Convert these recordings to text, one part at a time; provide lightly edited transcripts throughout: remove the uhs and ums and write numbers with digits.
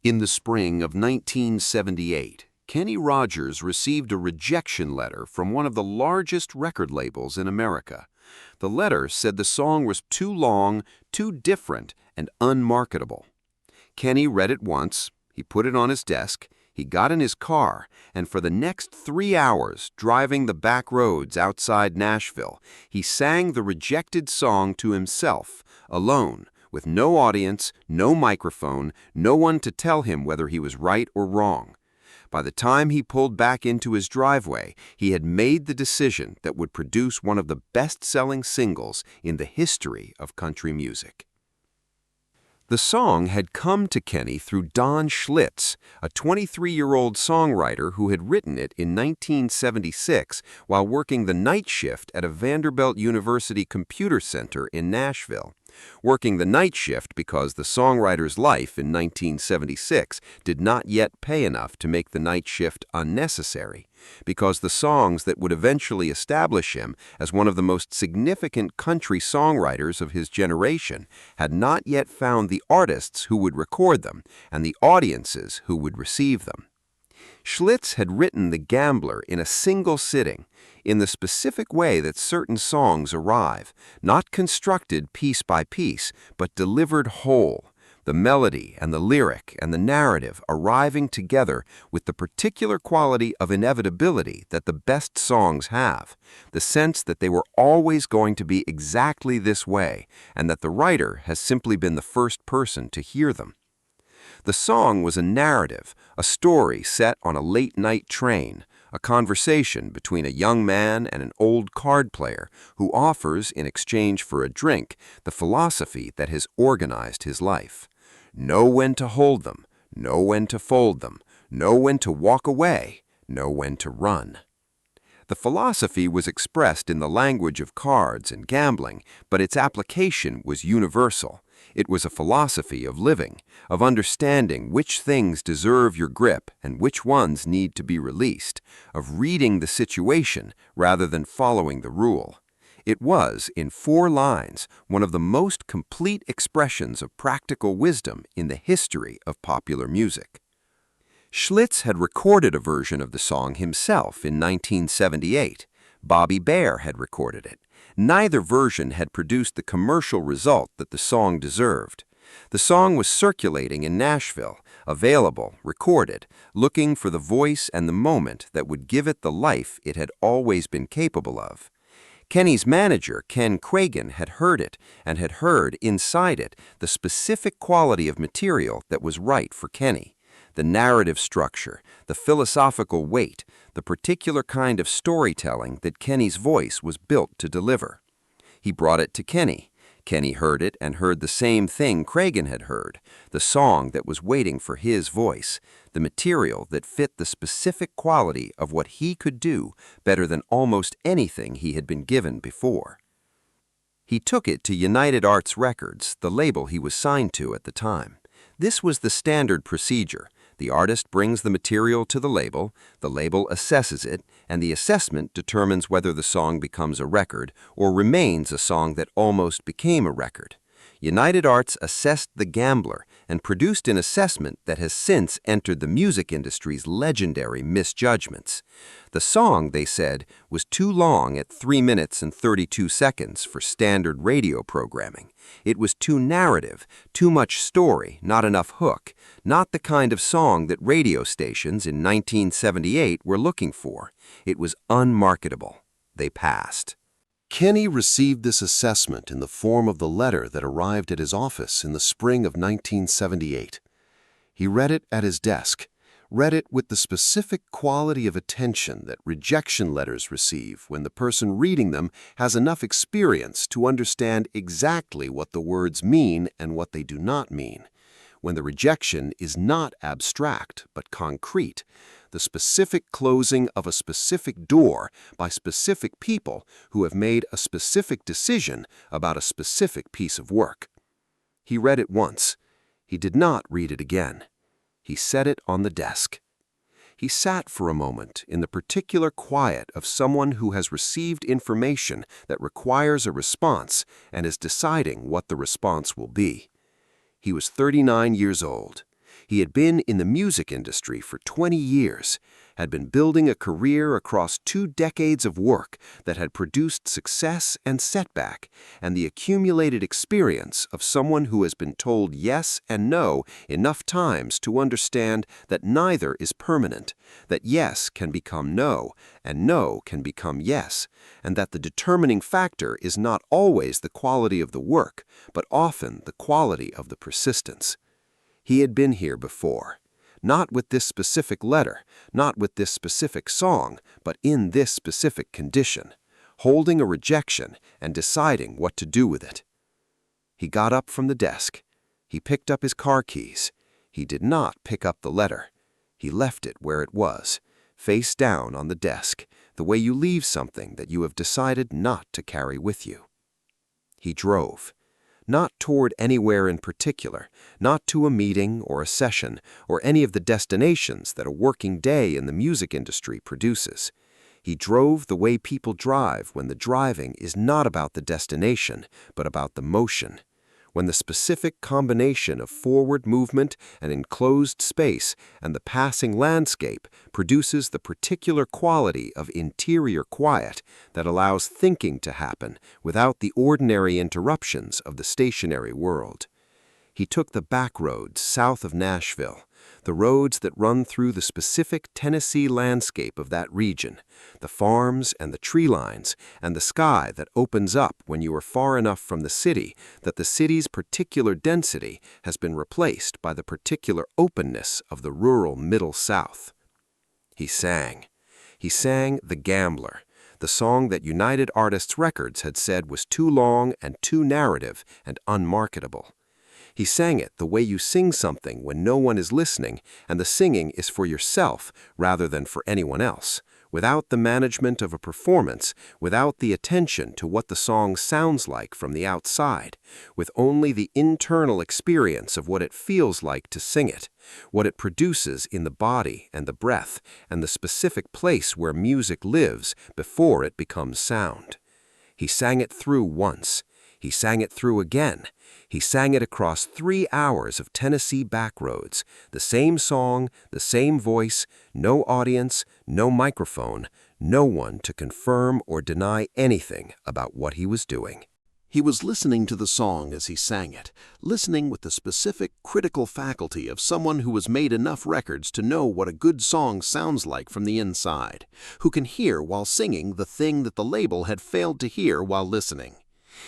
In the spring of 1978, Kenny Rogers received a rejection letter from one of the largest record labels in America. The letter said the song was too long, too different, and unmarketable. Kenny read it once, he put it on his desk, he got in his car, and for the next 3 hours, driving the back roads outside Nashville, he sang the rejected song to himself, alone, with no audience, no microphone, no one to tell him whether he was right or wrong. By the time he pulled back into his driveway, he had made the decision that would produce one of the best-selling singles in the history of country music. The song had come to Kenny through Don Schlitz, a 23-year-old songwriter who had written it in 1976 while working the night shift at a Vanderbilt University computer center in Nashville. Working the night shift because the songwriter's life in 1976 did not yet pay enough to make the night shift unnecessary, because the songs that would eventually establish him as one of the most significant country songwriters of his generation had not yet found the artists who would record them and the audiences who would receive them. Schlitz had written The Gambler in a single sitting, in the specific way that certain songs arrive, not constructed piece by piece, but delivered whole, the melody and the lyric and the narrative arriving together with the particular quality of inevitability that the best songs have, the sense that they were always going to be exactly this way, and that the writer has simply been the first person to hear them. The song was a narrative, a story set on a late-night train, a conversation between a young man and an old card player who offers, in exchange for a drink, the philosophy that has organized his life. Know when to hold them, know when to fold them, know when to walk away, know when to run. The philosophy was expressed in the language of cards and gambling, but its application was universal. It was a philosophy of living, of understanding which things deserve your grip and which ones need to be released, of reading the situation rather than following the rule. It was, in 4 lines, one of the most complete expressions of practical wisdom in the history of popular music. Schlitz had recorded a version of the song himself in 1978. Bobby Bare had recorded it. Neither version had produced the commercial result that the song deserved. The song was circulating in Nashville, available, recorded, looking for the voice and the moment that would give it the life it had always been capable of. Kenny's manager, Ken Cragen, had heard it and had heard, inside it, the specific quality of material that was right for Kenny. The narrative structure, the philosophical weight, the particular kind of storytelling that Kenny's voice was built to deliver. He brought it to Kenny. Kenny heard it and heard the same thing Cragen had heard, the song that was waiting for his voice, the material that fit the specific quality of what he could do better than almost anything he had been given before. He took it to United Arts Records, the label he was signed to at the time. This was the standard procedure. The artist brings the material to the label assesses it, and the assessment determines whether the song becomes a record or remains a song that almost became a record. United Arts assessed The Gambler and produced an assessment that has since entered the music industry's legendary misjudgments. The song, they said, was too long at 3 minutes and 32 seconds for standard radio programming. It was too narrative, too much story, not enough hook, not the kind of song that radio stations in 1978 were looking for. It was unmarketable. They passed. Kenny received this assessment in the form of the letter that arrived at his office in the spring of 1978. He read it at his desk, read it with the specific quality of attention that rejection letters receive when the person reading them has enough experience to understand exactly what the words mean and what they do not mean, when the rejection is not abstract but concrete, the specific closing of a specific door by specific people who have made a specific decision about a specific piece of work. He read it once. He did not read it again. He set it on the desk. He sat for a moment in the particular quiet of someone who has received information that requires a response and is deciding what the response will be. He was 39 years old. He had been in the music industry for 20 years, had been building a career across 2 decades of work that had produced success and setback, and the accumulated experience of someone who has been told yes and no enough times to understand that neither is permanent, that yes can become no, and no can become yes, and that the determining factor is not always the quality of the work, but often the quality of the persistence. He had been here before. Not with this specific letter, not with this specific song, but in this specific condition, holding a rejection and deciding what to do with it. He got up from the desk. He picked up his car keys. He did not pick up the letter. He left it where it was, face down on the desk, the way you leave something that you have decided not to carry with you. He drove. Not toward anywhere in particular, not to a meeting or a session or any of the destinations that a working day in the music industry produces. He drove the way people drive when the driving is not about the destination, but about the motion. When the specific combination of forward movement and enclosed space and the passing landscape produces the particular quality of interior quiet that allows thinking to happen without the ordinary interruptions of the stationary world. He took the back roads south of Nashville, the roads that run through the specific Tennessee landscape of that region, the farms and the tree lines, and the sky that opens up when you are far enough from the city that the city's particular density has been replaced by the particular openness of the rural Middle South. He sang. He sang The Gambler, the song that United Artists Records had said was too long and too narrative and unmarketable. He sang it the way you sing something when no one is listening and the singing is for yourself rather than for anyone else, without the management of a performance, without the attention to what the song sounds like from the outside, with only the internal experience of what it feels like to sing it, what it produces in the body and the breath and the specific place where music lives before it becomes sound. He sang it through once. He sang it through again. He sang it across 3 hours of Tennessee backroads, the same song, the same voice, no audience, no microphone, no one to confirm or deny anything about what he was doing. He was listening to the song as he sang it, listening with the specific critical faculty of someone who has made enough records to know what a good song sounds like from the inside, who can hear while singing the thing that the label had failed to hear while listening.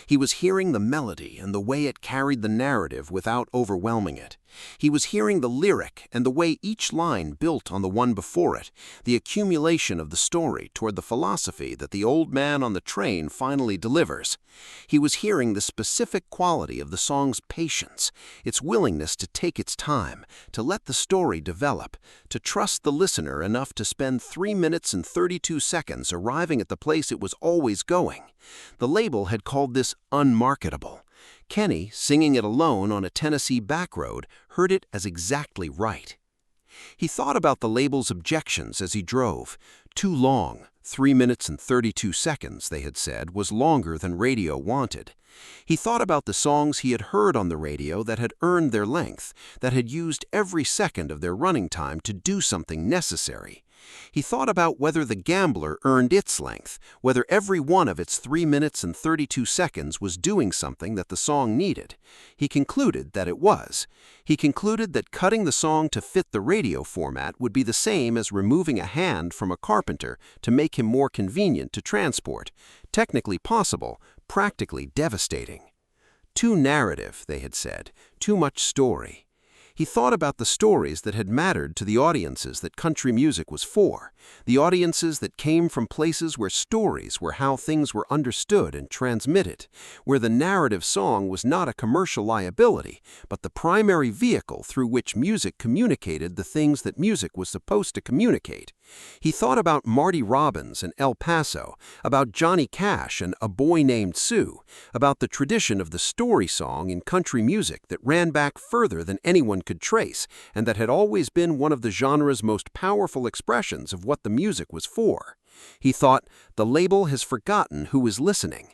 He was hearing the melody and the way it carried the narrative without overwhelming it. He was hearing the lyric and the way each line built on the one before it, the accumulation of the story toward the philosophy that the old man on the train finally delivers. He was hearing the specific quality of the song's patience, its willingness to take its time, to let the story develop, to trust the listener enough to spend 3 minutes and 32 seconds arriving at the place it was always going. The label had called this unmarketable. Kenny, singing it alone on a Tennessee backroad, heard it as exactly right. He thought about the label's objections as he drove. Too long, 3 minutes and 32 seconds, they had said, was longer than radio wanted. He thought about the songs he had heard on the radio that had earned their length, that had used every second of their running time to do something necessary. He thought about whether The Gambler earned its length, whether every one of its 3 minutes and 32 seconds was doing something that the song needed. He concluded that it was. He concluded that cutting the song to fit the radio format would be the same as removing a hand from a carpenter to make him more convenient to transport. Technically possible, practically devastating. Too narrative, they had said, too much story. He thought about the stories that had mattered to the audiences that country music was for, the audiences that came from places where stories were how things were understood and transmitted, where the narrative song was not a commercial liability, but the primary vehicle through which music communicated the things that music was supposed to communicate. He thought about Marty Robbins and El Paso, about Johnny Cash and A Boy Named Sue, about the tradition of the story song in country music that ran back further than anyone could trace, and that had always been one of the genre's most powerful expressions of what the music was for. He thought, the label has forgotten who is listening.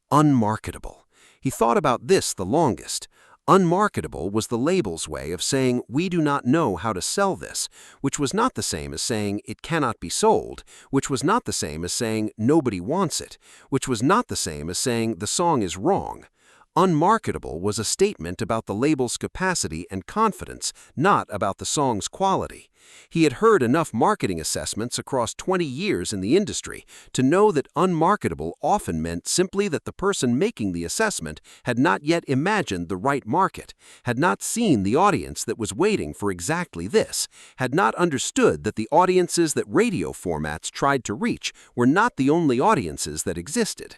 Unmarketable. He thought about this the longest. Unmarketable was the label's way of saying we do not know how to sell this, which was not the same as saying it cannot be sold, which was not the same as saying nobody wants it, which was not the same as saying the song is wrong. Unmarketable was a statement about the label's capacity and confidence, not about the song's quality. He had heard enough marketing assessments across 20 years in the industry to know that unmarketable often meant simply that the person making the assessment had not yet imagined the right market, had not seen the audience that was waiting for exactly this, had not understood that the audiences that radio formats tried to reach were not the only audiences that existed.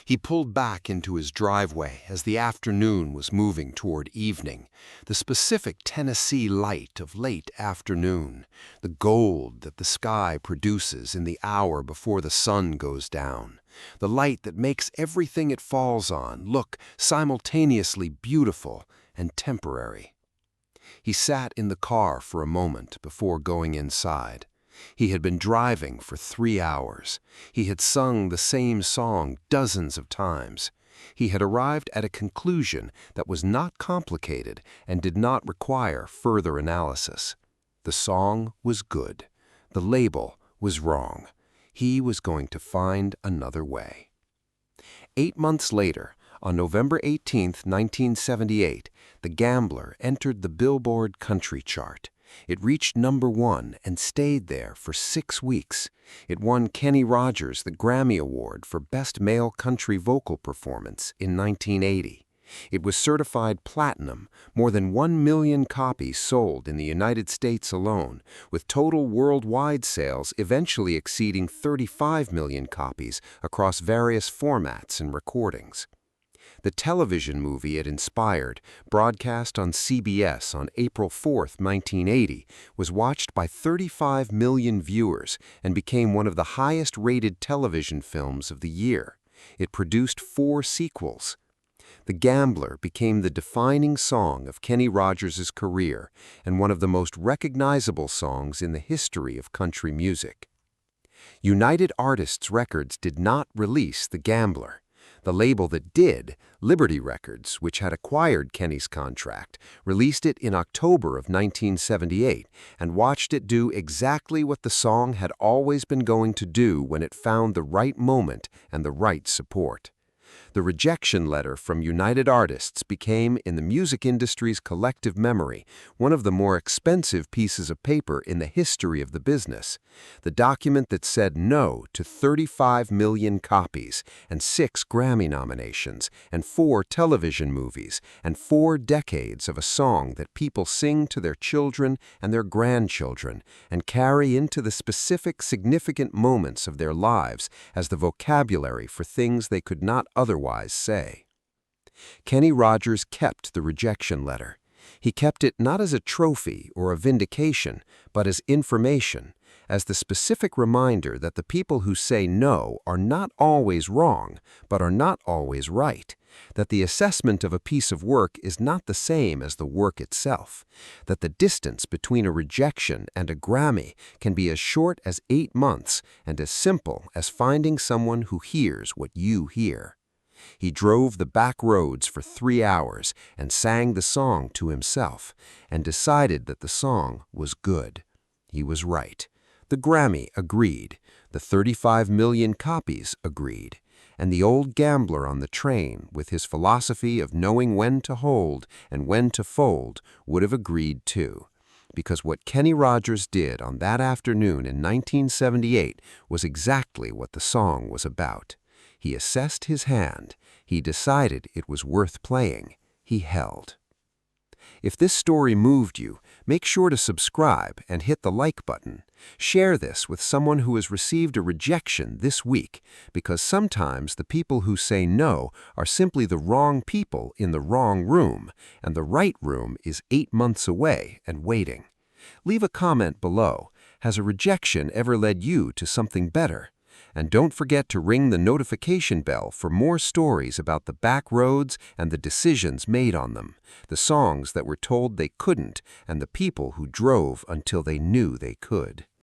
He pulled back into his driveway as the afternoon was moving toward evening, the specific Tennessee light of late afternoon, the gold that the sky produces in the hour before the sun goes down, the light that makes everything it falls on look simultaneously beautiful and temporary. He sat in the car for a moment before going inside. He had been driving for 3 hours. He had sung the same song dozens of times. He had arrived at a conclusion that was not complicated and did not require further analysis. The song was good. The label was wrong. He was going to find another way. 8 months later, on November 18, 1978, The Gambler entered the Billboard country chart. It reached #1 and stayed there for 6 weeks. It won Kenny Rogers the Grammy Award for Best Male Country Vocal Performance in 1980. It was certified platinum, more than 1 million copies sold in the United States alone, with total worldwide sales eventually exceeding 35 million copies across various formats and recordings. The television movie it inspired, broadcast on CBS on April 4, 1980, was watched by 35 million viewers and became one of the highest-rated television films of the year. It produced 4 sequels. The Gambler became the defining song of Kenny Rogers' career and one of the most recognizable songs in the history of country music. United Artists Records did not release The Gambler. The label that did, Liberty Records, which had acquired Kenny's contract, released it in October of 1978 and watched it do exactly what the song had always been going to do when it found the right moment and the right support. The rejection letter from United Artists became, in the music industry's collective memory, one of the more expensive pieces of paper in the history of the business. The document that said no to 35 million copies and 6 Grammy nominations and 4 television movies and 4 decades of a song that people sing to their children and their grandchildren and carry into the specific significant moments of their lives as the vocabulary for things they could not otherwise say. Kenny Rogers kept the rejection letter. He kept it not as a trophy or a vindication, but as information, as the specific reminder that the people who say no are not always wrong, but are not always right, that the assessment of a piece of work is not the same as the work itself, that the distance between a rejection and a Grammy can be as short as 8 months and as simple as finding someone who hears what you hear. He drove the back roads for 3 hours and sang the song to himself and decided that the song was good. He was right. The Grammy agreed. The 35 million copies agreed. And the old gambler on the train, with his philosophy of knowing when to hold and when to fold, would have agreed too. Because what Kenny Rogers did on that afternoon in 1978 was exactly what the song was about. He assessed his hand. He decided it was worth playing. He held. If this story moved you, make sure to subscribe and hit the like button. Share this with someone who has received a rejection this week, because sometimes the people who say no are simply the wrong people in the wrong room, and the right room is 8 months away and waiting. Leave a comment below. Has a rejection ever led you to something better? And don't forget to ring the notification bell for more stories about the back roads and the decisions made on them, the songs that were told they couldn't, and the people who drove until they knew they could.